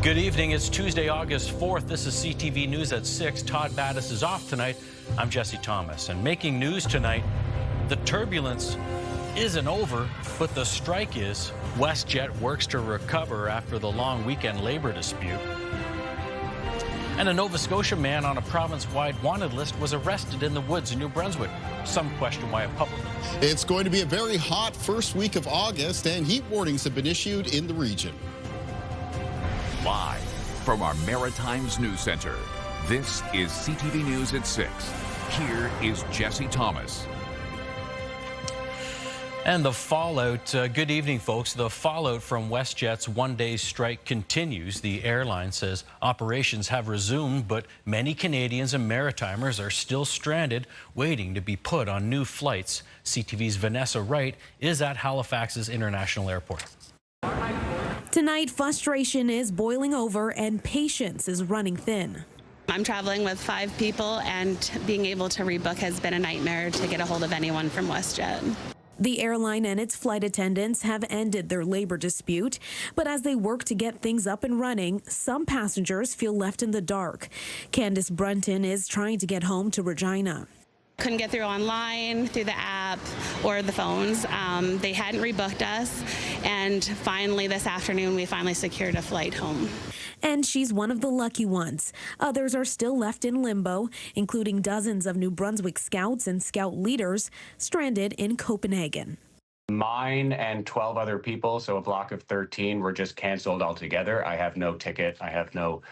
Good evening. It's Tuesday, August 4th. This is CTV News at 6. Todd Battis is off tonight. I'm Jesse Thomas. And making news tonight, the turbulence isn't over, but the strike is. WestJet works to recover after the long weekend labor dispute. And a Nova Scotia man on a province-wide wanted list was arrested in the woods in New Brunswick. Some question why a public. It's going to be a very hot first week of August, and heat warnings have been issued in the region. Live from our Maritimes News Center, this is CTV News at 6. Here is Jesse Thomas. And the fallout, good evening, folks. The fallout from WestJet's one-day strike continues. The airline says operations have resumed, but many Canadians and Maritimers are still stranded, waiting to be put on new flights. CTV's Vanessa Wright is at Halifax's International Airport. Tonight, frustration is boiling over and patience is running thin. I'm traveling with 5 people, and being able to rebook has been a nightmare to get a hold of anyone from WestJet. The airline and its flight attendants have ended their labor dispute, but as they work to get things up and running, some passengers feel left in the dark. Candace Brunton is trying to get home to Regina. Couldn't get through online, through the app, or the phones. They hadn't rebooked us, and finally this afternoon we finally secured a flight home. And she's one of the lucky ones. Others are still left in limbo, including dozens of New Brunswick scouts and scout leaders stranded in Copenhagen. Mine and 12 other people, so a block of 13, were just canceled altogether. I have no ticket. I have no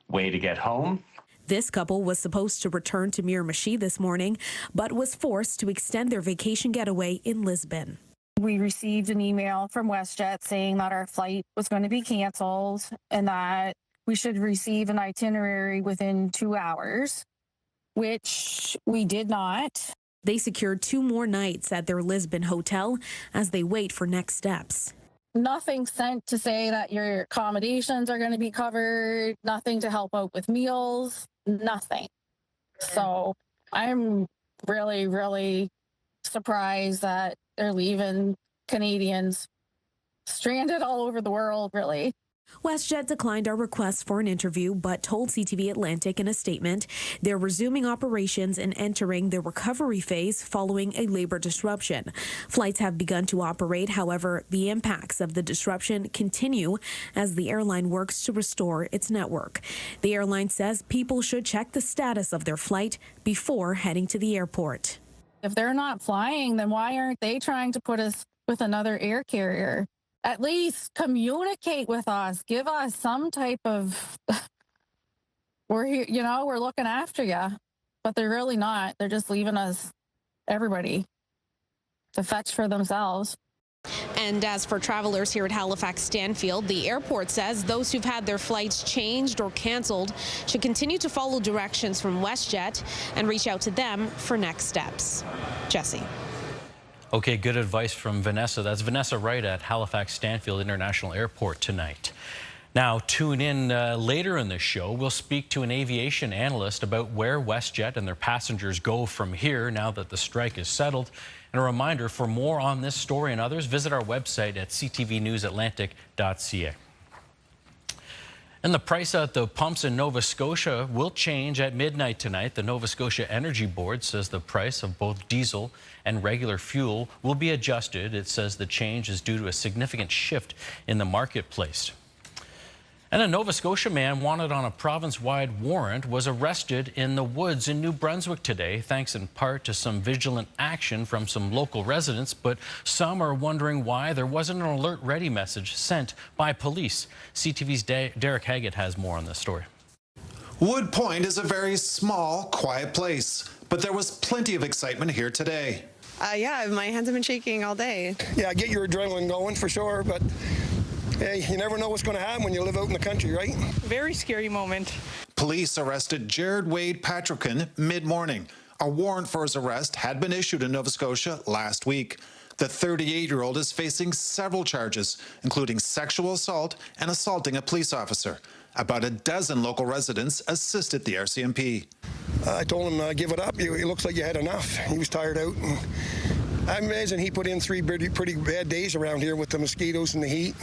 way to get home. This couple was supposed to return to Miramichi this morning, but was forced to extend their vacation getaway in Lisbon. We received an email from WestJet saying that our flight was going to be canceled and that we should receive an itinerary within 2 hours, which we did not. They secured 2 more nights at their Lisbon hotel as they wait for next steps. Nothing sent to say that your accommodations are going to be covered, nothing to help out with meals, nothing. So I'm really, really surprised that they're leaving Canadians stranded all over the world, really. WestJet declined our request for an interview, but told CTV Atlantic in a statement they're resuming operations and entering the recovery phase following a labor disruption. Flights have begun to operate. However, the impacts of the disruption continue as the airline works to restore its network. The airline says people should check the status of their flight before heading to the airport. If they're not flying, then why aren't they trying to put us with another air carrier? At least communicate with us. Give us some type of, we're here, we're looking after you. But they're really not. They're just leaving us, everybody, to fetch for themselves. And as for travelers here at Halifax Stanfield, the airport says those who've had their flights changed or canceled should continue to follow directions from WestJet and reach out to them for next steps. Jesse. Okay, good advice from Vanessa. That's Vanessa Wright at Halifax Stanfield International Airport tonight. Now, tune in later in the show. We'll speak to an aviation analyst about where WestJet and their passengers go from here now that the strike is settled. And a reminder, for more on this story and others, visit our website at ctvnewsatlantic.ca. And the price at the pumps in Nova Scotia will change at midnight tonight. The Nova Scotia Energy Board says the price of both diesel and regular fuel will be adjusted. It says the change is due to a significant shift in the marketplace. And a Nova Scotia man wanted on a province-wide warrant was arrested in the woods in New Brunswick today, thanks in part to some vigilant action from some local residents. But some are wondering why there wasn't an alert ready message sent by police. CTV's Derek Haggett has more on this story. Wood Point is a very small, quiet place, but there was plenty of excitement here today. Yeah, my hands have been shaking all day. Yeah, get your adrenaline going for sure, but hey, you never know what's going to happen when you live out in the country, right? Very scary moment. Police arrested Jared Wade Patrickin mid-morning. A warrant for his arrest had been issued in Nova Scotia last week. The 38-year-old is facing several charges, including sexual assault and assaulting a police officer. About a dozen local residents assisted the RCMP. I told him, give it up. It looks like you had enough. He was tired out. I imagine he put in 3 pretty bad days around here with the mosquitoes and the heat.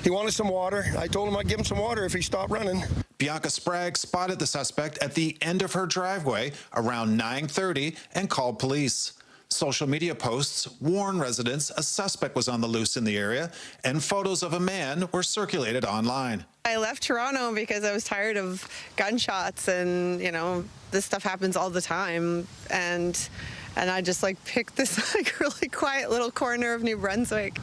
He wanted some water. I told him I'd give him some water if he stopped running. Bianca Sprague spotted the suspect at the end of her driveway around 9:30 and called police. Social media posts warn residents a suspect was on the loose in the area, and photos of a man were circulated online. I left Toronto because I was tired of gunshots, and this stuff happens all the time, and I just picked this really quiet little corner of New Brunswick.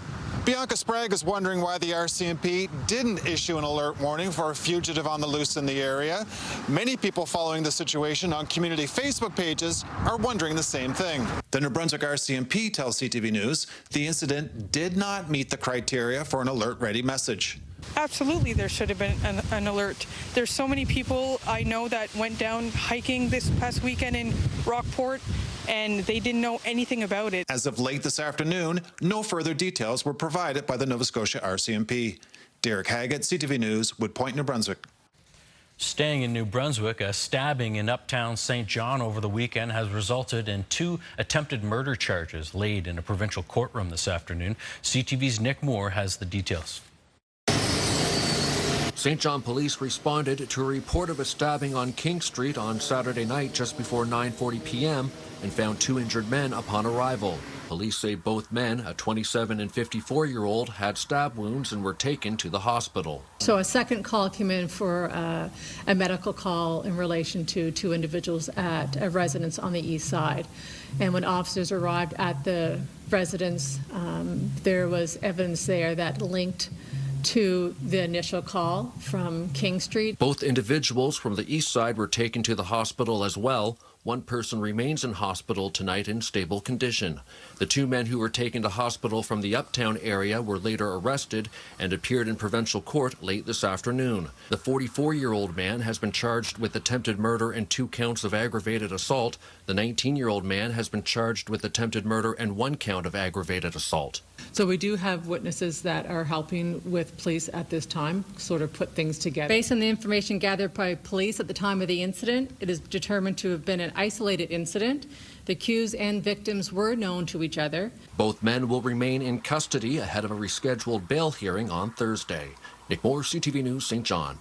Bianca Sprague is wondering why the RCMP didn't issue an alert warning for a fugitive on the loose in the area. Many people following the situation on community Facebook pages are wondering the same thing. The New Brunswick RCMP tells CTV News the incident did not meet the criteria for an alert-ready message. Absolutely, there should have been an alert. There's so many people I know that went down hiking this past weekend in Rockport, and they didn't know anything about it. As of late this afternoon, no further details were provided by the Nova Scotia RCMP. Derek Haggett, CTV News, Wood Point, New Brunswick. Staying in New Brunswick, a stabbing in uptown St. John over the weekend has resulted in 2 attempted murder charges laid in a provincial courtroom this afternoon. CTV's Nick Moore has the details. St. John police responded to a report of a stabbing on King Street on Saturday night just before 9:40 p.m. and found 2 injured men upon arrival. Police say both men, a 27 and 54-year-old, had stab wounds and were taken to the hospital. So a second call came in for a medical call in relation to 2 individuals at a residence on the east side. And when officers arrived at the residence, there was evidence there that linked to the initial call from King Street. Both individuals from the east side were taken to the hospital as well. One person remains in hospital tonight in stable condition. The 2 men who were taken to hospital from the uptown area were later arrested and appeared in provincial court late this afternoon. The 44-year-old man has been charged with attempted murder and 2 counts of aggravated assault. The 19-year-old man has been charged with attempted murder and 1 count of aggravated assault. So we do have witnesses that are helping with police at this time, sort of put things together. Based on the information gathered by police at the time of the incident, it is determined to have been an isolated incident. The accused and victims were known to each other. Both men will remain in custody ahead of a rescheduled bail hearing on Thursday. Nick Moore, CTV News, St. John.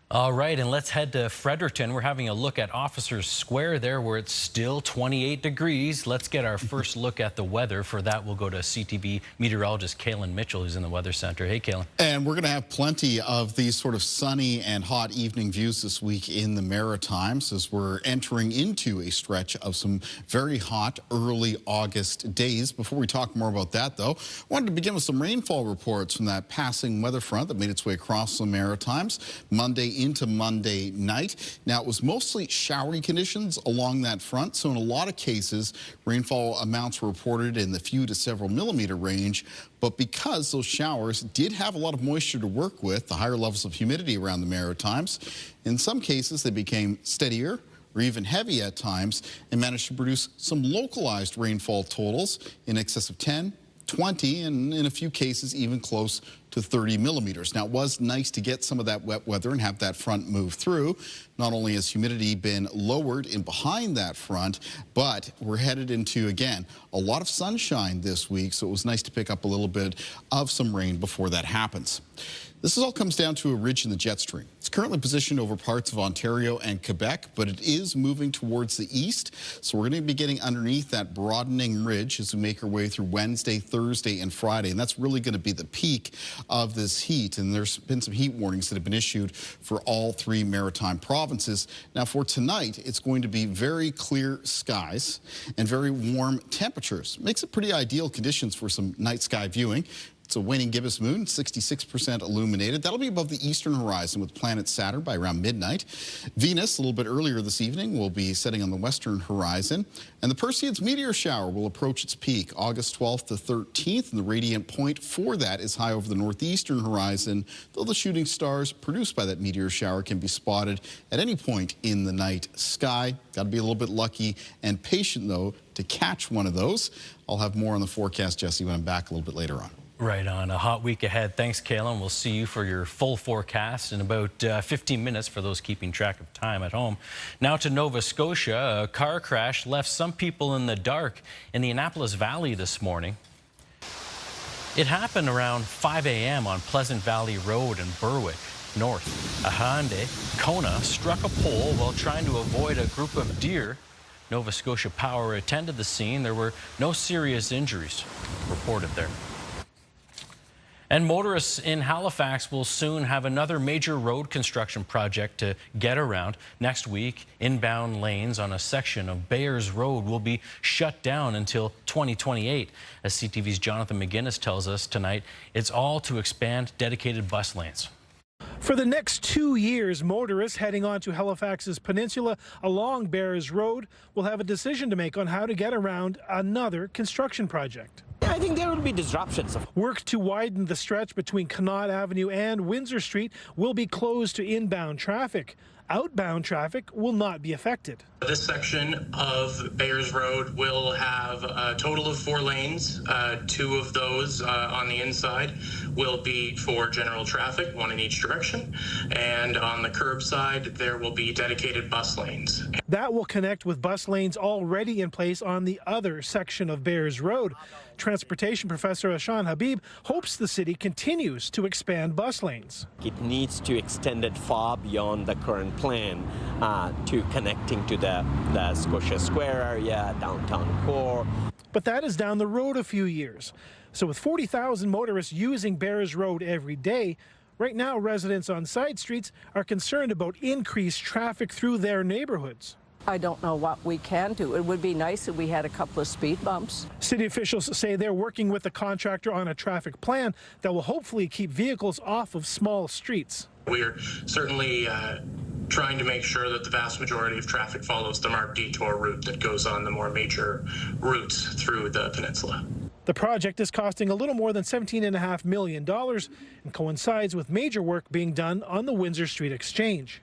All right, and let's head to Fredericton. We're having a look at Officers Square there, where it's still 28 degrees. Let's get our first look at the weather. For that, we'll go to CTV meteorologist Kaylin Mitchell, who's in the Weather Center. Hey, Kaylin. And we're going to have plenty of these sort of sunny and hot evening views this week in the Maritimes as we're entering into a stretch of some very hot early August days. Before we talk more about that, though, I wanted to begin with some rainfall reports from that passing weather front that made its way across the Maritimes Monday into Monday night. Now, it was mostly showery conditions along that front, so in a lot of cases, rainfall amounts were reported in the few to several millimeter range. But because those showers did have a lot of moisture to work with, the higher levels of humidity around the Maritimes, in some cases they became steadier or even heavy at times and managed to produce some localized rainfall totals in excess of 10, 20, and in a few cases even close to 30 millimeters. Now, it was nice to get some of that wet weather and have that front move through. Not only has humidity been lowered in behind that front, but we're headed into, again, a lot of sunshine this week, so it was nice to pick up a little bit of some rain before that happens. This all comes down to a ridge in the jet stream. It's currently positioned over parts of Ontario and Quebec, but it is moving towards the east. So we're going to be getting underneath that broadening ridge as we make our way through Wednesday, Thursday, and Friday. And that's really going to be the peak of this heat. And there's been some heat warnings that have been issued for all 3 maritime provinces. Now, for tonight, it's going to be very clear skies and very warm temperatures. Makes it pretty ideal conditions for some night sky viewing. It's a waning gibbous moon, 66% illuminated. That'll be above the eastern horizon with planet Saturn by around midnight. Venus, a little bit earlier this evening, will be setting on the western horizon. And the Perseids meteor shower will approach its peak August 12th to 13th. And the radiant point for that is high over the northeastern horizon, though the shooting stars produced by that meteor shower can be spotted at any point in the night sky. Got to be a little bit lucky and patient, though, to catch one of those. I'll have more on the forecast, Jesse, when I'm back a little bit later on. Right on. A hot week ahead. Thanks, Kaylin. We'll see you for your full forecast in about 15 minutes for those keeping track of time at home. Now to Nova Scotia. A car crash left some people in the dark in the Annapolis Valley this morning. It happened around 5 a.m. on Pleasant Valley Road in Berwick North. A Hyundai Kona struck a pole while trying to avoid a group of deer. Nova Scotia Power attended the scene. There were no serious injuries reported there. And motorists in Halifax will soon have another major road construction project to get around. Next week, inbound lanes on a section of Bayers Road will be shut down until 2028. As CTV's Jonathan McGuinness tells us tonight, it's all to expand dedicated bus lanes. For the next 2 years, motorists heading onto Halifax's peninsula along Bayers Road will have a decision to make on how to get around another construction project. I think there will be disruptions. Work to widen the stretch between Connaught Avenue and Windsor Street will be closed to inbound traffic. Outbound traffic will not be affected. This section of Bayers Road will have a total of 4 lanes. 2 of those on the inside will be for general traffic, 1 in each direction. And on the curb side, there will be dedicated bus lanes. That will connect with bus lanes already in place on the other section of Bayers Road. Transportation professor Ashan Habib hopes the city continues to expand bus lanes. It needs to extend it far beyond the current plan to connecting to the Scotia Square area, downtown core. But that is down the road a few years. So with 40,000 motorists using Bayers Road every day, right now residents on side streets are concerned about increased traffic through their neighborhoods. I don't know what we can do. It would be nice if we had a couple of speed bumps. City officials say they're working with the contractor on a traffic plan that will hopefully keep vehicles off of small streets. We're certainly trying to make sure that the vast majority of traffic follows the marked detour route that goes on the more major routes through the peninsula. The project is costing a little more than $17.5 million and coincides with major work being done on the Windsor Street Exchange.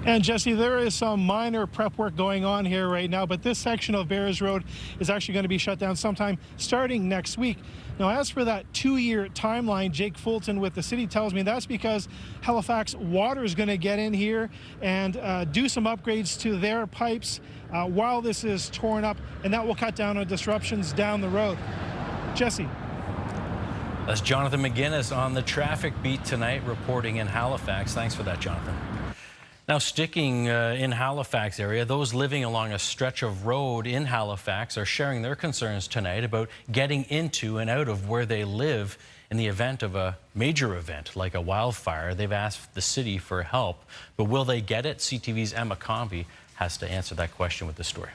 And Jesse, there is some minor prep work going on here right now, but this section of Bayers Road is actually going to be shut down sometime starting next week. Now, as for that 2-year timeline, Jake Fulton with the city tells me that's because Halifax Water is going to get in here and do some upgrades to their pipes while this is torn up, and that will cut down on disruptions down the road. Jesse. That's Jonathan McGuinness on the traffic beat tonight, reporting in Halifax. Thanks for that, Jonathan. Now, sticking in Halifax area, those living along a stretch of road in Halifax are sharing their concerns tonight about getting into and out of where they live in the event of a major event like a wildfire. They've asked the city for help, but will they get it? CTV's Emma Convey has to answer that question with the story.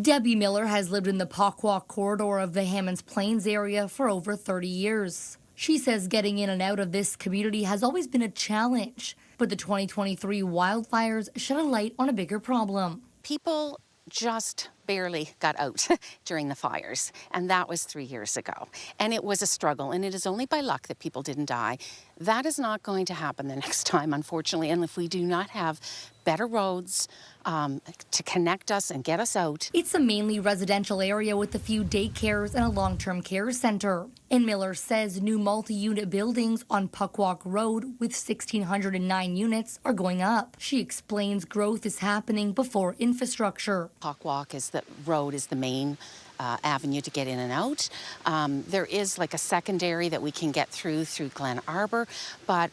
Debbie Miller has lived in the Pockwalk corridor of the Hammonds Plains area for over 30 years. She says getting in and out of this community has always been a challenge, but the 2023 wildfires shed a light on a bigger problem. People just barely got out during the fires, and that was 3 years ago. And it was a struggle, and it is only by luck that people didn't die. That is not going to happen the next time, unfortunately, and if we do not have better roads to connect us and get us out. It's a mainly residential area with a few daycares and a long-term care center. And Miller says new multi-unit buildings on Puckwalk Road with 1,609 units are going up. She explains growth is happening before infrastructure. Puckwalk is the road is the main avenue to get in and out. There is like a secondary that we can get through Glen Arbor, but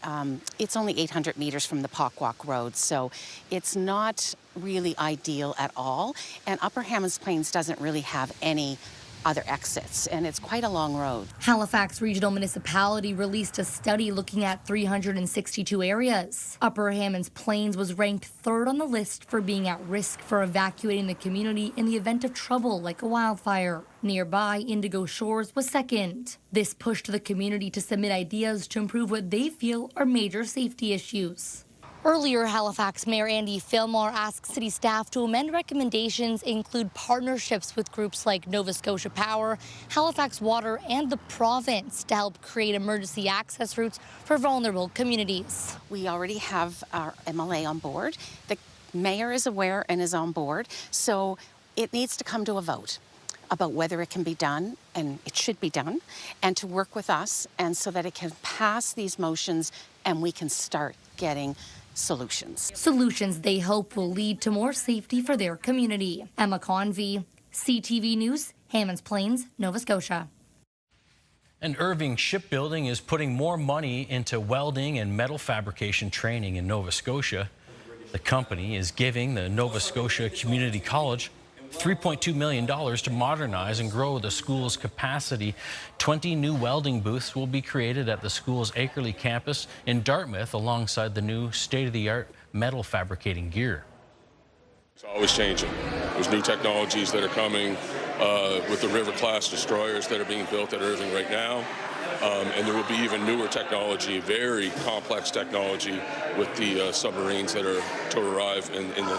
it's only 800 meters from the Puckwalk Road, so it's not really ideal at all. And Upper Hammonds Plains doesn't really have any other exits, and it's quite a long road. Halifax Regional Municipality released a study looking at 362 areas. Upper Hammonds Plains was ranked 3rd on the list for being at risk for evacuating the community in the event of trouble like a wildfire. Nearby, Indigo Shores was 2nd. This pushed the community to submit ideas to improve what they feel are major safety issues. Earlier, Halifax Mayor Andy Fillmore asked city staff to amend recommendations include partnerships with groups like Nova Scotia Power, Halifax Water, and the province to help create emergency access routes for vulnerable communities. We already have our MLA on board. The mayor is aware and is on board, so it needs to come to a vote about whether it can be done, and it should be done, and to work with us, and so that it can pass these motions and we can start getting solutions. Solutions they hope will lead to more safety for their community. Emma Convey, CTV News Hammonds Plains, Nova Scotia. And Irving Shipbuilding is putting more money into welding and metal fabrication training in Nova Scotia. The company is giving the Nova Scotia Community College $3.2 million to modernize and grow the school's capacity. 20 new welding booths will be created at the school's Akerley campus in Dartmouth alongside the new state-of-the-art metal fabricating gear. It's always changing. There's new technologies that are coming with the River-class destroyers that are being built at Irving right now. And there will be even newer technology, very complex technology with the submarines that are to arrive in the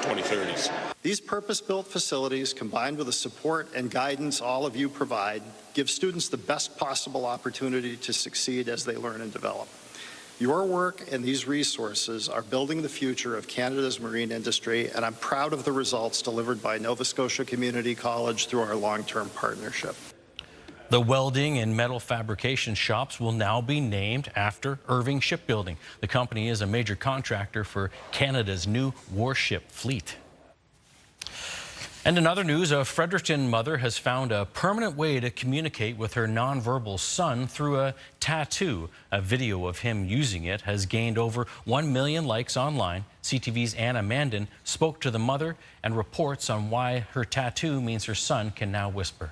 2030s. These purpose-built facilities, combined with the support and guidance all of you provide, give students the best possible opportunity to succeed as they learn and develop. Your work and these resources are building the future of Canada's marine industry, and I'm proud of the results delivered by Nova Scotia Community College through our long-term partnership. The welding and metal fabrication shops will now be named after Irving Shipbuilding. The company is a major contractor for Canada's new warship fleet. And in other news, a Fredericton mother has found a permanent way to communicate with her nonverbal son through a tattoo. A video of him using it has gained over 1 million likes online. CTV's Anna Mandan spoke to the mother and reports on why her tattoo means her son can now whisper.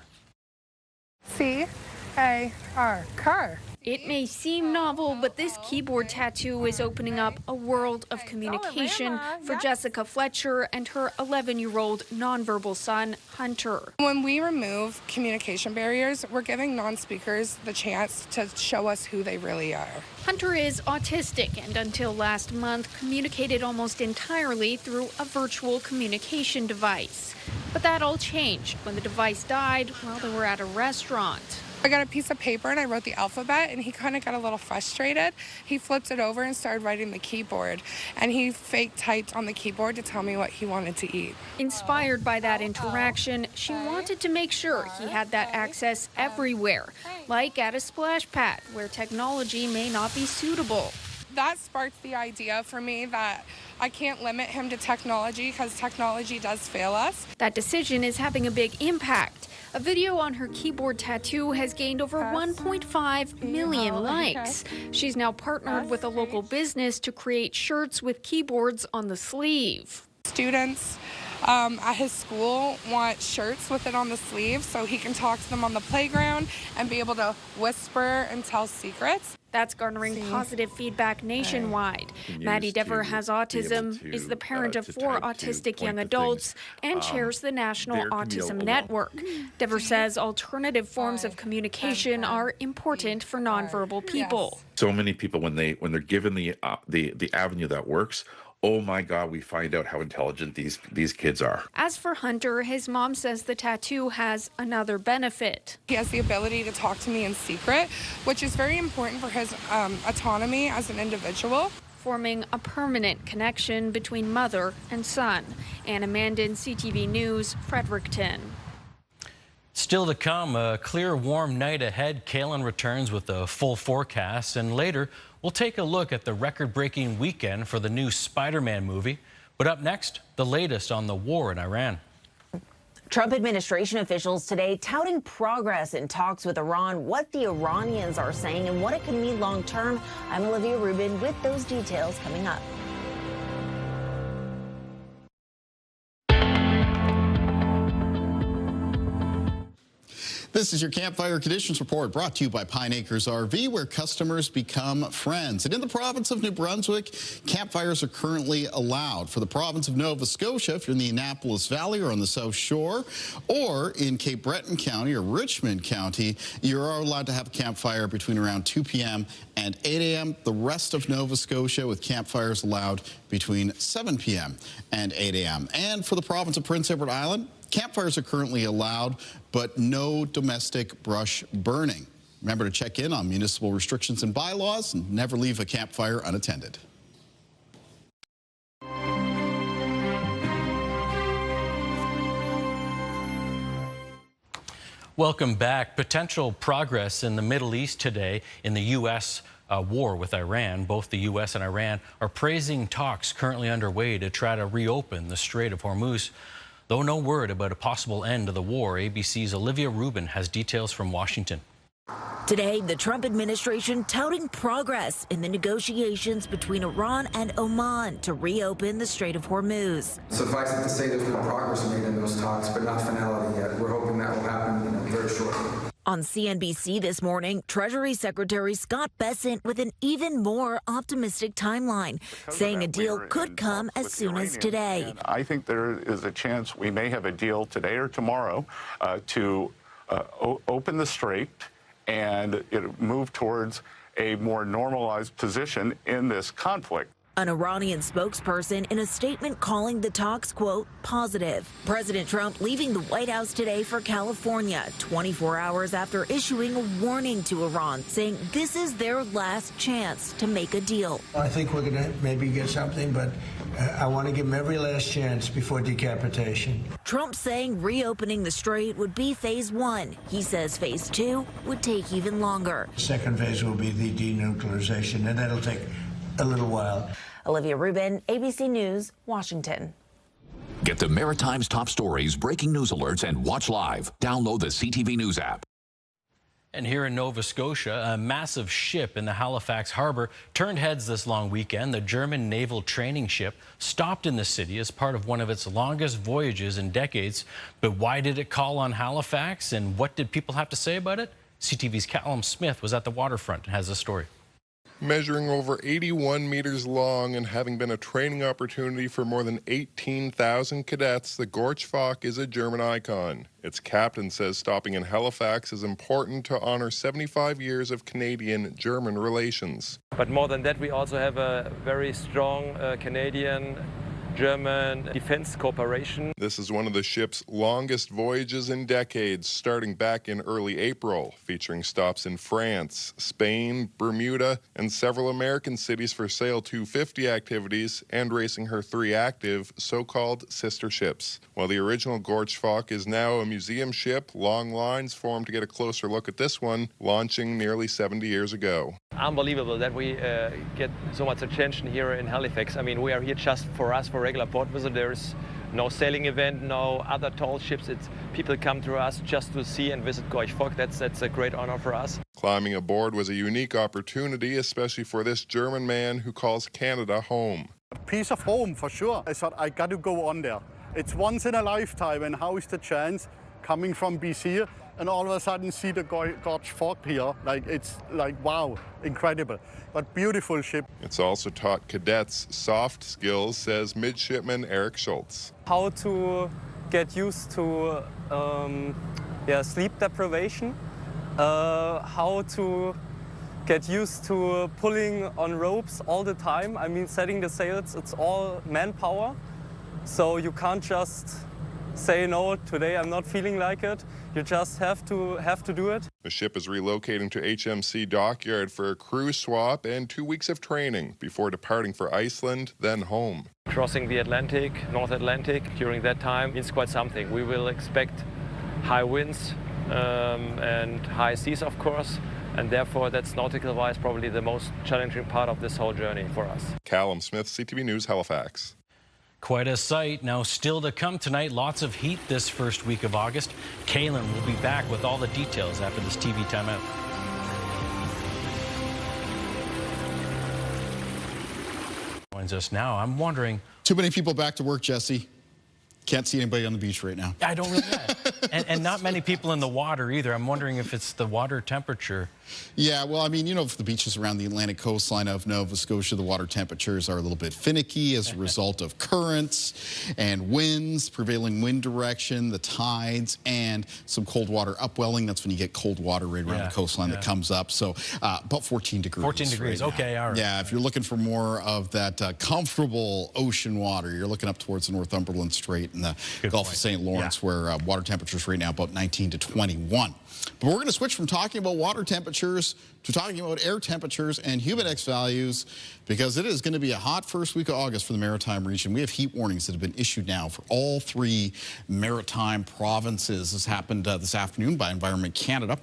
C-A-R, car. It may seem novel, but this keyboard tattoo is opening up a world of communication for Jessica Fletcher and her 11-year-old nonverbal son, Hunter. When we remove communication barriers, we're giving non-speakers the chance to show us who they really are. Hunter is autistic and until last month communicated almost entirely through a virtual communication device. But that all changed when the device died while they were at a restaurant. I got a piece of paper and I wrote the alphabet, and he kind of got a little frustrated. He flipped it over and started writing the keyboard, and he fake typed on the keyboard to tell me what he wanted to eat. Inspired by that interaction, she wanted to make sure he had that access everywhere, like at a splash pad where technology may not be suitable. That sparked the idea for me that I can't limit him to technology because technology does fail us. That decision is having a big impact. A video on her keyboard tattoo has gained over 1.5 million likes. She's now partnered with a local business to create shirts with keyboards on the sleeve. Students at his school want shirts with it on the sleeve so he can talk to them on the playground and be able to whisper and tell secrets. That's garnering positive feedback nationwide. Maddie Dever has autism, is the parent of 4 autistic young adults, and chairs the National Autism Network. Dever says alternative forms of communication are important for nonverbal people. So many people, when they're given the avenue that works, oh my God, we find out how intelligent these kids are. As for Hunter, his mom says the tattoo has another benefit. He has the ability to talk to me in secret, which is very important for his autonomy as an individual. Forming a permanent connection between mother and son. Anna Mandan, CTV News, Fredericton. Still to come, a clear, warm night ahead. Kaylin returns with a full forecast, and later we'll take a look at the record-breaking weekend for the new Spider-Man movie. But up next, the latest on the war in Iran. Trump administration officials today touting progress in talks with Iran, what the Iranians are saying, and what it could mean long-term. I'm Olivia Rubin with those details coming up. This is your Campfire Conditions Report brought to you by Pine Acres RV, where customers become friends. And in the province of New Brunswick, campfires are currently allowed. For the province of Nova Scotia, if you're in the Annapolis Valley or on the South Shore, or in Cape Breton County or Richmond County, you're allowed to have a campfire between around 2 p.m. and 8 a.m. The rest of Nova Scotia with campfires allowed between 7 p.m. and 8 a.m. And for the province of Prince Edward Island, campfires are currently allowed, but no domestic brush burning. Remember to check in on municipal restrictions and bylaws and never leave a campfire unattended. Welcome back. Potential progress in the Middle East today in the U.S. War with Iran. Both the U.S. and Iran are praising talks currently underway to try to reopen the Strait of Hormuz. Though no word about a possible end to the war, ABC's Olivia Rubin has details from Washington. Today, the Trump administration touting progress in the negotiations between Iran and Oman to reopen the Strait of Hormuz. Suffice it to say there's been progress made in those talks, but not finality yet. We're hoping that will happen very shortly. On CNBC this morning, Treasury Secretary Scott Bessent with an even more optimistic timeline, saying a deal could come as soon as today. I think there is a chance we may have a deal today or tomorrow to open the strait and move towards a more normalized position in this conflict. An Iranian spokesperson in a statement calling the talks, quote, positive. President Trump leaving the White House today for California, 24 hours after issuing a warning to Iran, saying this is their last chance to make a deal. I think we're going to maybe get something, but I want to give them every last chance before decapitation. Trump saying reopening the strait would be phase 1. He says phase 2 would take even longer. The second phase will be the denuclearization, and that'll take a little while. Olivia Rubin, ABC News, Washington. Get the Maritime's top stories, breaking news alerts, and watch live. Download the CTV News app. And here in Nova Scotia, a massive ship in the Halifax harbor turned heads this long weekend. The German naval training ship stopped in the city as part of one of its longest voyages in decades. But why did it call on Halifax, and what did people have to say about it? CTV's Callum Smith was at the waterfront and has a story. Measuring over 81 meters long and having been a training opportunity for more than 18,000 cadets, the Gorchfock is a German icon. Its captain says stopping in Halifax is important to honor 75 years of Canadian-German relations. But more than that, we also have a very strong Canadian-German defense cooperation. This is one of the ship's longest voyages in decades, starting back in early April, featuring stops in France, Spain, Bermuda, and several American cities for Sail 250 activities, and racing her 3 active so-called sister ships. While the original Gorchfock is now a museum ship, long lines formed to get a closer look at this one, launching nearly 70 years ago. Unbelievable that we get so much attention here in Halifax. I mean, we are here just for us, for regular port visitors. No sailing event, no other tall ships. People come to us just to see and visit Gorchfock. That's a great honor for us. Climbing aboard was a unique opportunity, especially for this German man who calls Canada home. A piece of home, for sure. I thought, I got to go on there. It's once in a lifetime, and how is the chance coming from BC and all of a sudden see the Gorchfock here? It's like, wow, incredible. But beautiful ship. It's also taught cadets soft skills, says midshipman Eric Schultz. How to get used to sleep deprivation, how to get used to pulling on ropes all the time. I mean, setting the sails, it's all manpower. So you can't just say, no, today I'm not feeling like it. You just have to do it. The ship is relocating to HMC Dockyard for a crew swap and 2 weeks of training before departing for Iceland, then home. Crossing the Atlantic, North Atlantic, during that time is quite something. We will expect high winds and high seas, of course, and therefore that's nautical-wise probably the most challenging part of this whole journey for us. Callum Smith, CTV News, Halifax. Quite a sight. Now, still to come tonight, lots of heat this first week of August. Kaylin will be back with all the details after this TV timeout. Joins us now. I'm wondering... Too many people back to work, Jesse. Can't see anybody on the beach right now. I don't really know. and not many people in the water either. I'm wondering if it's the water temperature. Yeah, well, I mean, you know, if the beaches around the Atlantic coastline of Nova Scotia, the water temperatures are a little bit finicky as a result of currents and winds, prevailing wind direction, the tides, and some cold water upwelling. That's when you get cold water right around the coastline that comes up. So about 14 degrees. 14 degrees, right, okay, all right. Yeah, if you're looking for more of that comfortable ocean water, you're looking up towards the Northumberland Strait and the Gulf of St. Lawrence, where water temperatures temperatures right now about 19 to 21. But we're going to switch from talking about water temperatures to talking about air temperatures and humidex values, because it is going to be a hot first week of August for the Maritime region. We have heat warnings that have been issued now for all 3 Maritime provinces. This happened this afternoon by Environment Canada,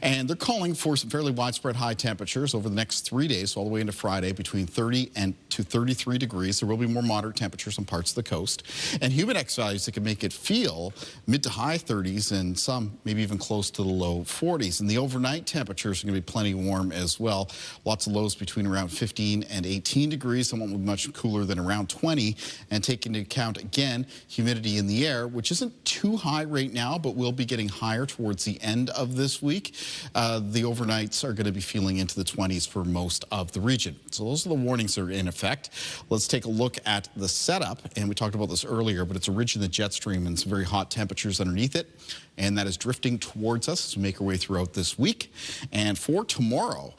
and they're calling for some fairly widespread high temperatures over the next 3 days, so all the way into Friday, between 30 and to 33 degrees. There will be more moderate temperatures on parts of the coast, and humidex values that can make it feel mid to high 30s and some maybe even close to the low 40s. And the overnight temperatures are going to be plenty warm as well. Lots of lows between around 15 and 18 degrees. Some will be much cooler than around 20. And take into account, again, humidity in the air, which isn't too high right now, but will be getting higher towards the end of this week. The overnights are going to be feeling into the 20s for most of the region. So those are the warnings that are in effect. Let's take a look at the setup. And we talked about this earlier, but it's a ridge in the jet stream and some very hot temperatures underneath it. And that is drifting towards us as we make our way throughout this week. And for tomorrow,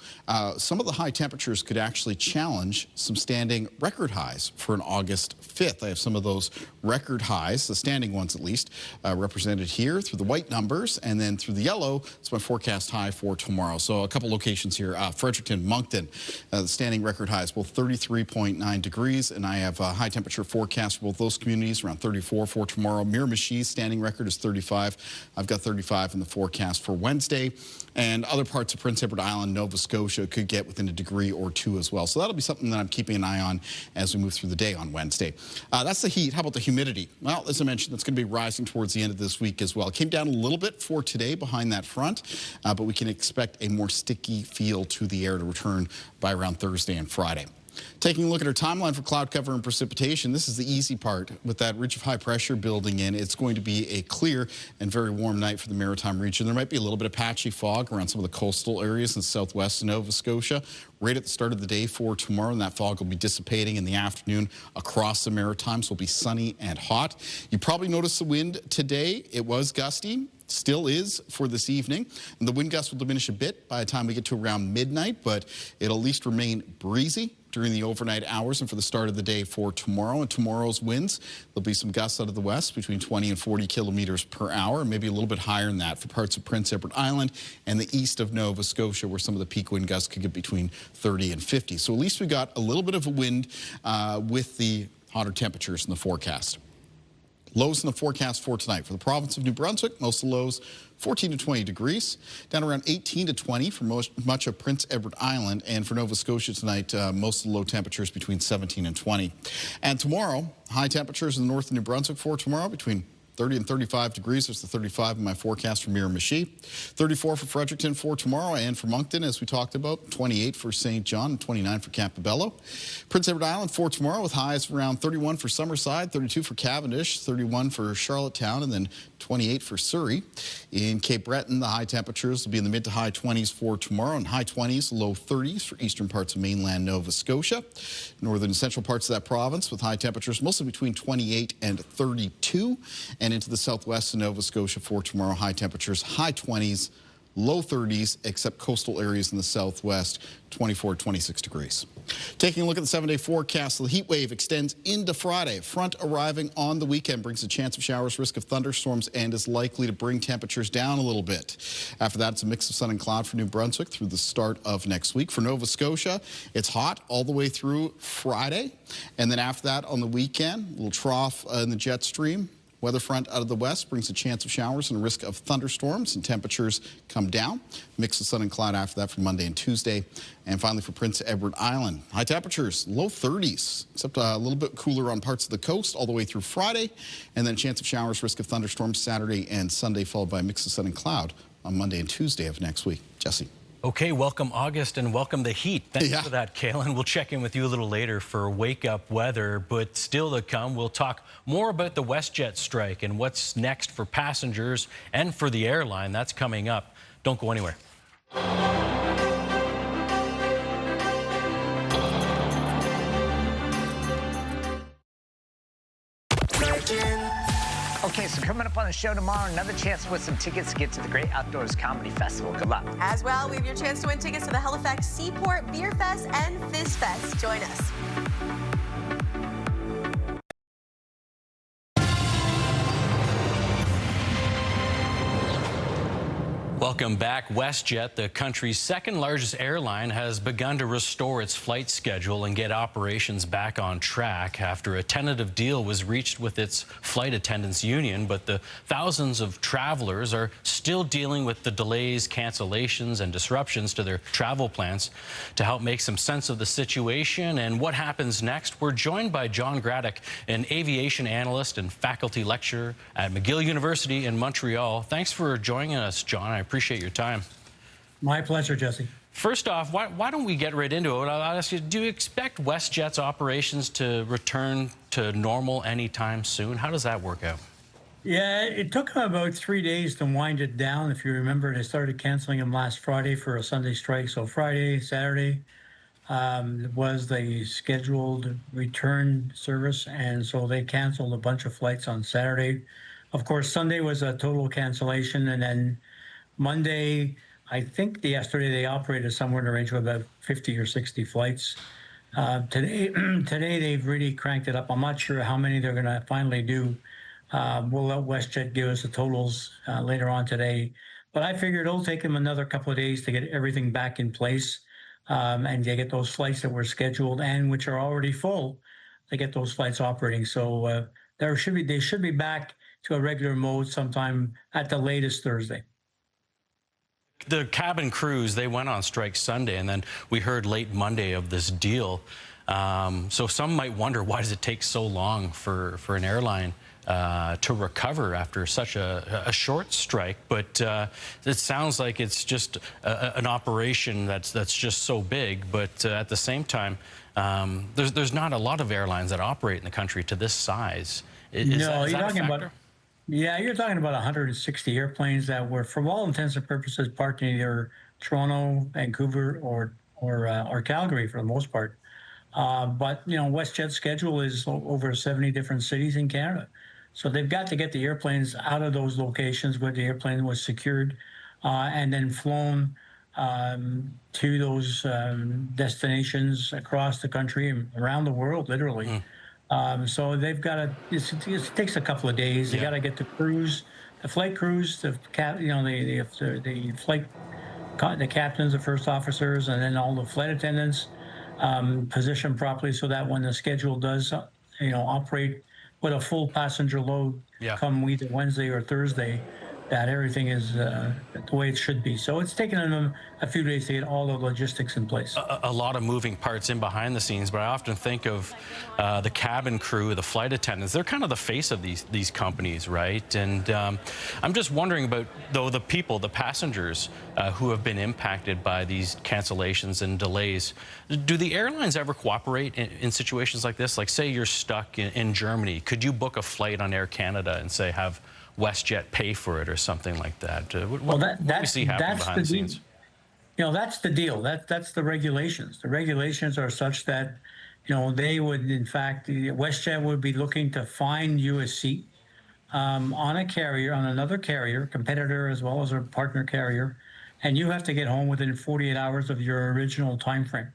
some of the high temperatures could actually challenge some standing record highs for an August 5th. I have some of those record highs, the standing ones at least, represented here through the white numbers, and then through the yellow, it's my forecast high for tomorrow. So a couple locations here, Fredericton, Moncton, the standing record highs, both 33.9 degrees, and I have a high temperature forecast for both those communities, around 34 for tomorrow. Miramichi, standing record is 35. I've got 35 in the forecast for Wednesday, and other parts of Prince Edward Island, Nova Scotia could get within a degree or 2 as well. So that'll be something that I'm keeping an eye on as we move through the day on Wednesday. That's the heat. How about the humidity? Well, as I mentioned, that's going to be rising towards the end of this week as well. It came down a little bit for today behind that front, but we can expect a more sticky feel to the air to return by around Thursday and Friday. Taking a look at our timeline for cloud cover and precipitation, this is the easy part. With that ridge of high pressure building in, it's going to be a clear and very warm night for the Maritime region. There might be a little bit of patchy fog around some of the coastal areas in southwest Nova Scotia right at the start of the day for tomorrow, and that fog will be dissipating in the afternoon across the Maritimes. Will be sunny and hot. You probably noticed the wind today. It was gusty. Still is for this evening. And the wind gusts will diminish a bit by the time we get to around midnight, but it'll at least remain breezy during the overnight hours and for the start of the day for tomorrow. And tomorrow's winds, there'll be some gusts out of the west between 20 and 40 kilometers per hour, maybe a little bit higher than that for parts of Prince Edward Island and the east of Nova Scotia, where some of the peak wind gusts could get between 30 and 50. So at least we got a little bit of a wind with the hotter temperatures in the forecast. Lows in the forecast for tonight. For the province of New Brunswick, most of the lows 14 to 20 degrees, down around 18 to 20 for much of Prince Edward Island. And for Nova Scotia tonight, most of the low temperatures between 17 and 20. And tomorrow, high temperatures in the north of New Brunswick for tomorrow between 30 and 35 degrees. There's the 35 in my forecast for Miramichi. 34 for Fredericton for tomorrow, and for Moncton, as we talked about, 28 for St. John, and 29 for Campobello. Prince Edward Island for tomorrow with highs around 31 for Summerside, 32 for Cavendish, 31 for Charlottetown, and then 28 for Surrey. In Cape Breton, the high temperatures will be in the mid to high 20s for tomorrow, and high 20s, low 30s for eastern parts of mainland Nova Scotia. Northern and central parts of that province with high temperatures mostly between 28 and 32. And into the southwest of Nova Scotia for tomorrow, high temperatures, high 20s, low 30s, except coastal areas in the southwest, 24 to 26 degrees. Taking a look at the 7-day forecast, the heat wave extends into Friday. Front arriving on the weekend brings a chance of showers, risk of thunderstorms, and is likely to bring temperatures down a little bit. After that, it's a mix of sun and cloud for New Brunswick through the start of next week. For Nova Scotia, it's hot all the way through Friday. And then after that, on the weekend, a little trough in the jet stream. Weather front out of the west brings a chance of showers and a risk of thunderstorms, and temperatures come down. Mix of sun and cloud after that for Monday and Tuesday. And finally for Prince Edward Island, high temperatures, low 30s, except a little bit cooler on parts of the coast all the way through Friday. And then a chance of showers, risk of thunderstorms Saturday and Sunday, followed by a mix of sun and cloud on Monday and Tuesday of next week. Jesse. Okay, welcome August and welcome the heat. Thanks for that, Kalen. We'll check in with you a little later for wake-up weather, but still to come, we'll talk more about the WestJet's strike and what's next for passengers and for the airline. That's coming up. Don't go anywhere. Okay, so coming up on the show tomorrow, another chance to win some tickets to get to the Great Outdoors Comedy Festival. Good luck. As well, we have your chance to win tickets to the Halifax Seaport Beer Fest and Fizz Fest. Join us. Welcome back. WestJet, the country's second largest airline, has begun to restore its flight schedule and get operations back on track after a tentative deal was reached with its flight attendants union. But the thousands of travelers are still dealing with the delays, cancellations, and disruptions to their travel plans. To help make some sense of the situation and what happens next, we're joined by John Graddick, an aviation analyst and faculty lecturer at McGill University in Montreal. Thanks for joining us, John. I appreciate your time. My pleasure, Jesse. First off, why don't we get right into it? I'll ask you, do you expect WestJet's operations to return to normal anytime soon? How does that work out? Yeah, it took them about 3 days to wind it down. If you remember, they started canceling them last Friday for a Sunday strike. So Friday, Saturday was the scheduled return service, and so they canceled a bunch of flights on Saturday. Of course, Sunday was a total cancellation, and then Monday, I think yesterday they operated somewhere in the range of about 50 or 60 flights. Today they've really cranked it up. I'm not sure how many they're going to finally do. We'll let WestJet give us the totals later on today. But I figured it'll take them another couple of days to get everything back in place and to get those flights that were scheduled and which are already full, to get those flights operating. So they should be back to a regular mode sometime at the latest Thursday. The cabin crews, they went on strike Sunday, and then we heard late Monday of this deal. So some might wonder, why does it take so long for an airline to recover after such a short strike? But it sounds like it's just an operation that's just so big. But at the same time, there's not a lot of airlines that operate in the country to this size. Is that a factor? Yeah, you're talking about 160 airplanes that were, for all intents and purposes, parked in either Toronto, Vancouver, or Calgary for the most part. But WestJet's schedule is over 70 different cities in Canada, so they've got to get the airplanes out of those locations where the airplane was secured, and then flown to those destinations across the country and around the world, literally. So they've got to. It takes a couple of days. They got to get the crews, the flight crews, the captains, the first officers, and then all the flight attendants positioned properly so that when the schedule does, operate with a full passenger load, come either Wednesday or Thursday, that everything is the way it should be. So it's taken them a few days to get all the logistics in place. A lot of moving parts in behind the scenes, but I often think of the cabin crew, the flight attendants. They're kind of the face of these companies, right? And I'm just wondering about, though, the people, the passengers who have been impacted by these cancellations and delays. Do the airlines ever cooperate in situations like this? Like, say you're stuck in Germany. Could you book a flight on Air Canada and say, have WestJet pay for it or something like that? What do you see happening behind the scenes? That's the deal. That's the regulations. The regulations are such that, they would, in fact, WestJet would be looking to find you a seat on a carrier, on another carrier, competitor as well as a partner carrier, and you have to get home within 48 hours of your original time frame.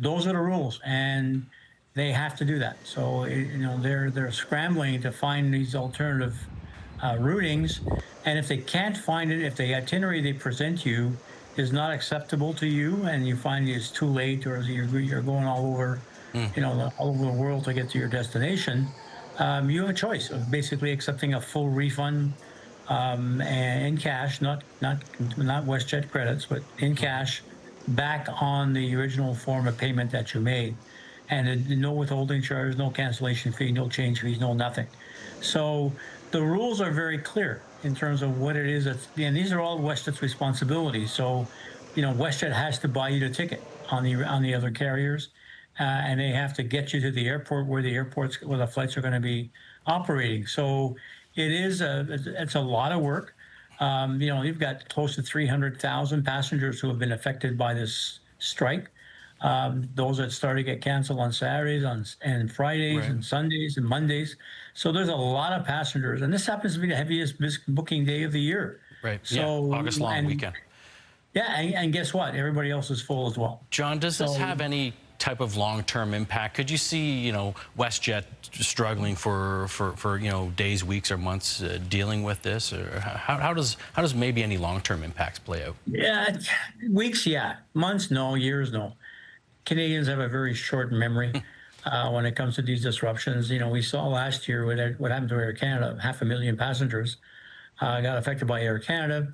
Those are the rules, and they have to do that. So, they're scrambling to find these alternative routings, and if they can't find it, if the itinerary they present you is not acceptable to you, and you find it's too late, or you're going all over, all over the world to get to your destination, you have a choice of basically accepting a full refund in cash, not WestJet credits, but in cash, back on the original form of payment that you made, and no withholding charges, no cancellation fee, no change fees, no nothing. So the rules are very clear in terms of what it is and these are all WestJet's responsibilities. So, WestJet has to buy you the ticket on the other carriers, and they have to get you to the airport where the flights are going to be operating. So it's a lot of work. You've got close to 300,000 passengers who have been affected by this strike. Those that started to get canceled on Saturdays and Fridays and Sundays and Mondays. So there's a lot of passengers, and this happens to be the heaviest booking day of the year. Right. So, August long weekend. Yeah, and guess what? Everybody else is full as well. John, does this have any type of long-term impact? Could you see, you know, WestJet struggling for you know, days, weeks, or months dealing with this? Or how does maybe any long-term impacts play out? Yeah, weeks, yeah. Months, no. Years, no. Canadians have a very short memory when it comes to these disruptions. You know, we saw last year what happened to Air Canada. 500,000 passengers got affected by Air Canada.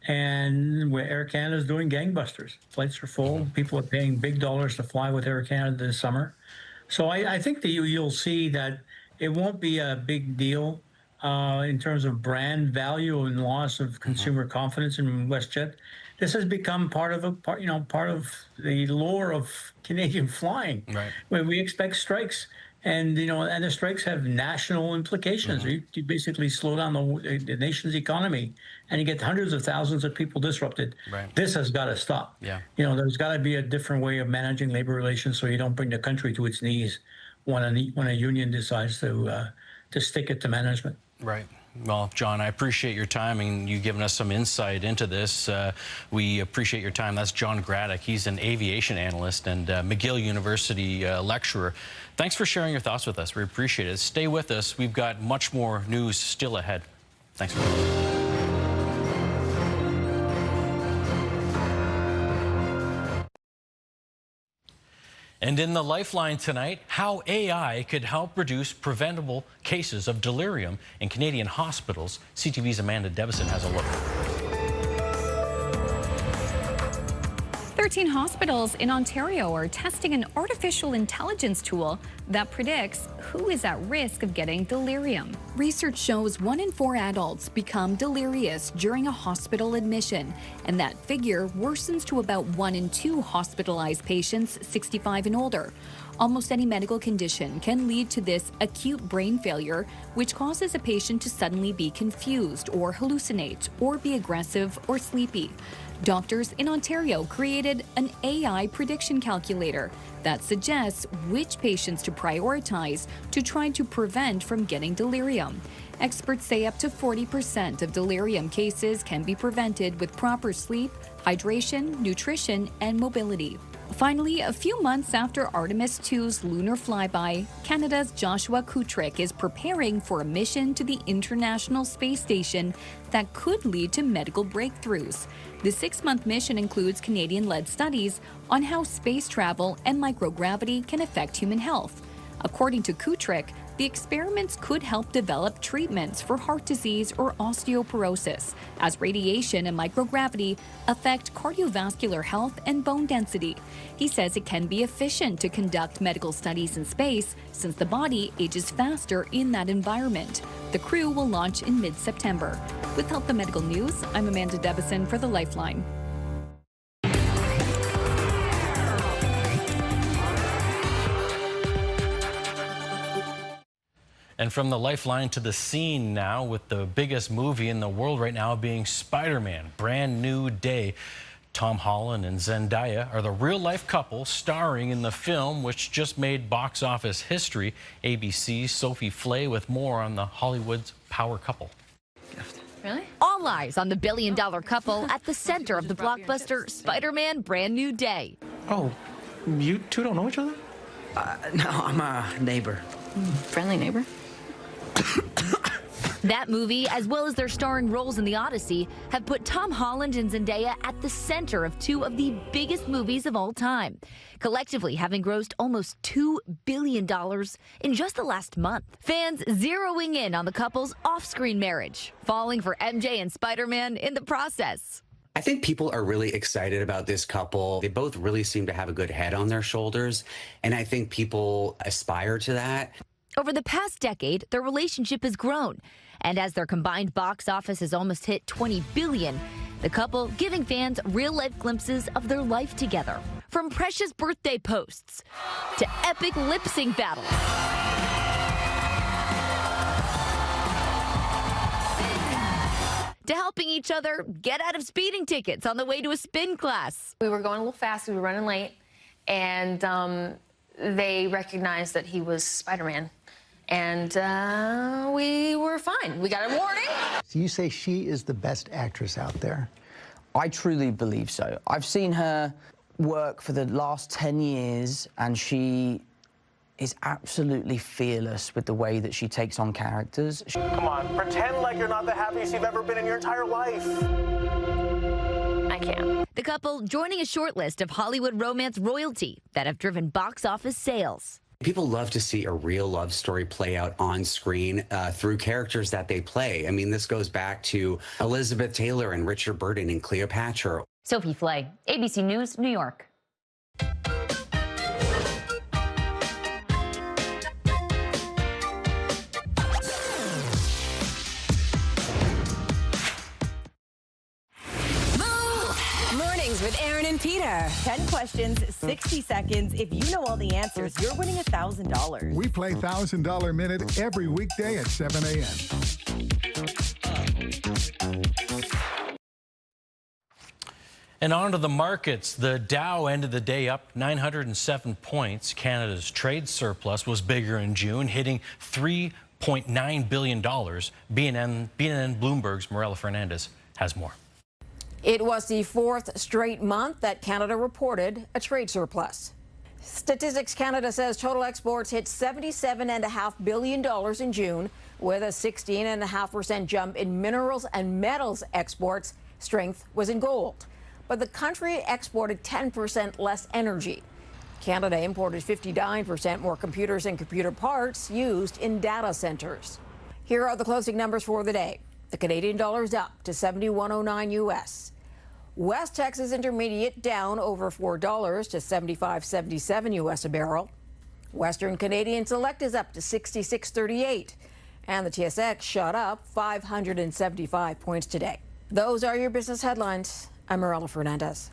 And Air Canada is doing gangbusters. Flights are full. People are paying big dollars to fly with Air Canada this summer. So I think that you'll see that it won't be a big deal in terms of brand value and loss of consumer confidence in WestJet. This has become part of the lore of Canadian flying. Right. When we expect strikes. And, you know, and the strikes have national implications. You basically slow down the nation's economy and you get hundreds of thousands of people disrupted. Right. This has got to stop. Yeah. You know, there's got to be a different way of managing labor relations so you don't bring the country to its knees when a union decides to stick it to management. Right. Well, John, I appreciate your time and you giving us some insight into this. We appreciate your time. That's John Graddick. He's an aviation analyst and McGill University lecturer. Thanks for sharing your thoughts with us. We appreciate it. Stay with us. We've got much more news still ahead. Thanks for watching. And in the Lifeline tonight, how AI could help reduce preventable cases of delirium in Canadian hospitals. CTV's Amanda Devison has a look. 13 hospitals in Ontario are testing an artificial intelligence tool that predicts who is at risk of getting delirium. Research shows 1 in 4 adults become delirious during a hospital admission, and that figure worsens to about 1 in 2 hospitalized patients 65 and older. Almost any medical condition can lead to this acute brain failure, which causes a patient to suddenly be confused or hallucinate or be aggressive or sleepy. Doctors in Ontario created an AI prediction calculator that suggests which patients to prioritize to try to prevent from getting delirium. Experts say up to 40% of delirium cases can be prevented with proper sleep, hydration, nutrition, and mobility. Finally, a few months after Artemis II's lunar flyby, Canada's Joshua Kutrick is preparing for a mission to the International Space Station that could lead to medical breakthroughs. The 6-month mission includes Canadian-led studies on how space travel and microgravity can affect human health. According to Kutrick, the experiments could help develop treatments for heart disease or osteoporosis, as radiation and microgravity affect cardiovascular health and bone density. He says it can be efficient to conduct medical studies in space since the body ages faster in that environment. The crew will launch in mid-September. With Help the Medical News, I'm Amanda Devison for The Lifeline. And from the Lifeline to the scene now, with the biggest movie in the world right now being Spider-Man, Brand New Day. Tom Holland and Zendaya are the real-life couple starring in the film, which just made box office history. ABC's Sophie Flay with more on the Hollywood's power couple. Really? All eyes on the billion-dollar couple at the center of the blockbuster Spider-Man Brand New Day. Oh, you two don't know each other? No, I'm a neighbor. Friendly neighbor? That movie, as well as their starring roles in The Odyssey, have put Tom Holland and Zendaya at the center of 2 of the biggest movies of all time, collectively having grossed almost $2 billion in just the last month. Fans zeroing in on the couple's off-screen marriage, falling for MJ and Spider-Man in the process. I think people are really excited about this couple. They both really seem to have a good head on their shoulders, and I think people aspire to that. Over the past decade, their relationship has grown, and as their combined box office has almost hit $20 billion, the couple giving fans real-life glimpses of their life together. From precious birthday posts to epic lip-sync battles. To helping each other get out of speeding tickets on the way to a spin class. We were going a little fast, we were running late, and they recognized that he was Spider-Man. And we were fine. We got a warning. So you say she is the best actress out there? I truly believe so. I've seen her work for the last 10 years, and she is absolutely fearless with the way that she takes on characters. Come on, pretend like you're not the happiest you've ever been in your entire life. I can't. The couple joining a short list of Hollywood romance royalty that have driven box office sales. People love to see a real love story play out on screen through characters that they play. I mean, this goes back to Elizabeth Taylor and Richard Burton in Cleopatra. Sophie Flay, ABC News, New York. With Aaron and Peter. 10 questions, 60 seconds. If you know all the answers, you're winning $1,000. We play $1,000 Minute every weekday at 7 a.m. And on to the markets. The Dow ended the day up 907 points. Canada's trade surplus was bigger in June, hitting $3.9 billion. BNN Bloomberg's Morella Fernandez has more. It was the fourth straight month that Canada reported a trade surplus. Statistics Canada says total exports hit $77.5 billion in June, with a 16.5% jump in minerals and metals exports. Strength was in gold. But the country exported 10% less energy. Canada imported 59% more computers and computer parts used in data centers. Here are the closing numbers for the day. The Canadian dollar's up to 71.09 U.S. West Texas Intermediate down over $4 to 75.77 U.S. a barrel. Western Canadian Select is up to 66.38. And the TSX shot up 575 points today. Those are your business headlines. I'm Morella Fernandez.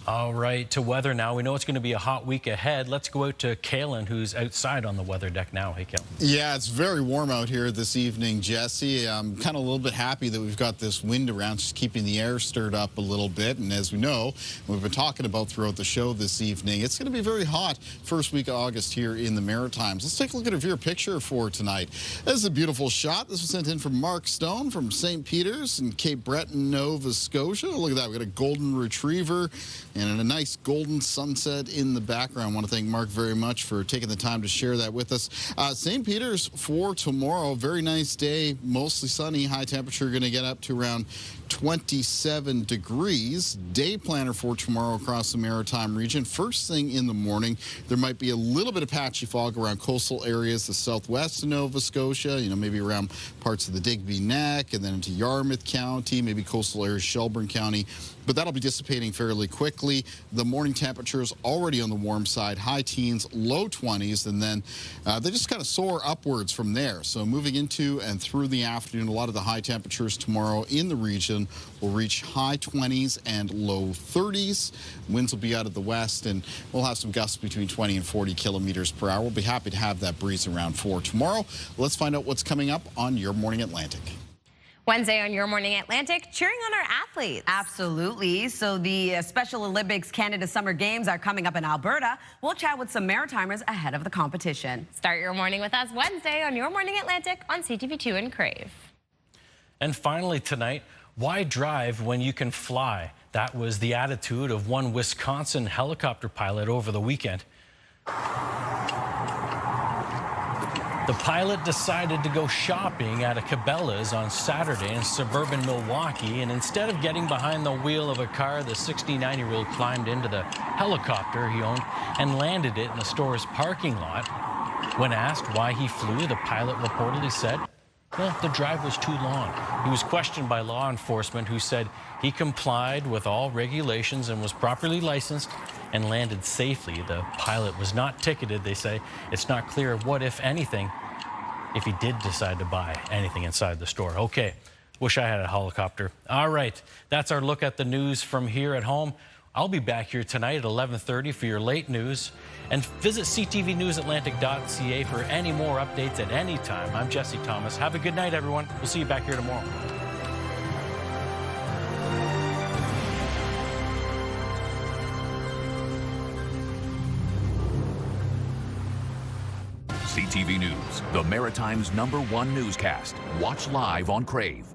All right, to weather now. We know it's going to be a hot week ahead. Let's go out to Kalen, who's outside on the weather deck now. Hey, Kalen. Yeah, it's very warm out here this evening, Jesse. I'm kind of a little bit happy that we've got this wind around, just keeping the air stirred up a little bit. And as we know, we've been talking about throughout the show this evening, it's going to be very hot first week of August here in the Maritimes. Let's take a look at a viewer picture for tonight. This is a beautiful shot. This was sent in from Mark Stone from St. Peter's in Cape Breton, Nova Scotia. Look at that. We've got a golden retriever and a nice golden sunset in the background. I want to thank Mark very much for taking the time to share that with us. St. Peter's for tomorrow, very nice day, mostly sunny, high temperature going to get up to around 27 degrees. Day planner for tomorrow across the Maritime region. First thing in the morning, there might be a little bit of patchy fog around coastal areas, the southwest of Nova Scotia, maybe around parts of the Digby Neck and then into Yarmouth County, maybe coastal areas, Shelburne County. But that'll be dissipating fairly quickly. The morning temperatures already on the warm side, high teens, low 20s, and then they just kind of soar upwards from there. So moving into and through the afternoon, a lot of the high temperatures tomorrow in the region will reach high 20s and low 30s. Winds will be out of the west, and we'll have some gusts between 20 and 40 kilometers per hour. We'll be happy to have that breeze around for tomorrow. Let's find out what's coming up on Your Morning Atlantic. Wednesday on Your Morning Atlantic, cheering on our athletes. Absolutely. So the Special Olympics Canada Summer Games are coming up in Alberta. We'll chat with some Maritimers ahead of the competition. Start your morning with us Wednesday on Your Morning Atlantic on CTV2 and Crave. And finally tonight, why drive when you can fly? That was the attitude of one Wisconsin helicopter pilot over the weekend. The pilot decided to go shopping at a Cabela's on Saturday in suburban Milwaukee, and instead of getting behind the wheel of a car, the 69-year-old climbed into the helicopter he owned and landed it in the store's parking lot. When asked why he flew, the pilot reportedly said, well, the drive was too long. He was questioned by law enforcement, who said he complied with all regulations and was properly licensed and landed safely. The pilot was not ticketed, they say. It's not clear what, if anything, if he did decide to buy anything inside the store. Okay, wish I had a helicopter. All right, that's our look at the news from here at home. I'll be back here tonight at 11:30 for your late news. And visit ctvnewsatlantic.ca for any more updates at any time. I'm Jesse Thomas. Have a good night, everyone. We'll see you back here tomorrow. CTV News, the Maritime's #1 newscast. Watch live on Crave.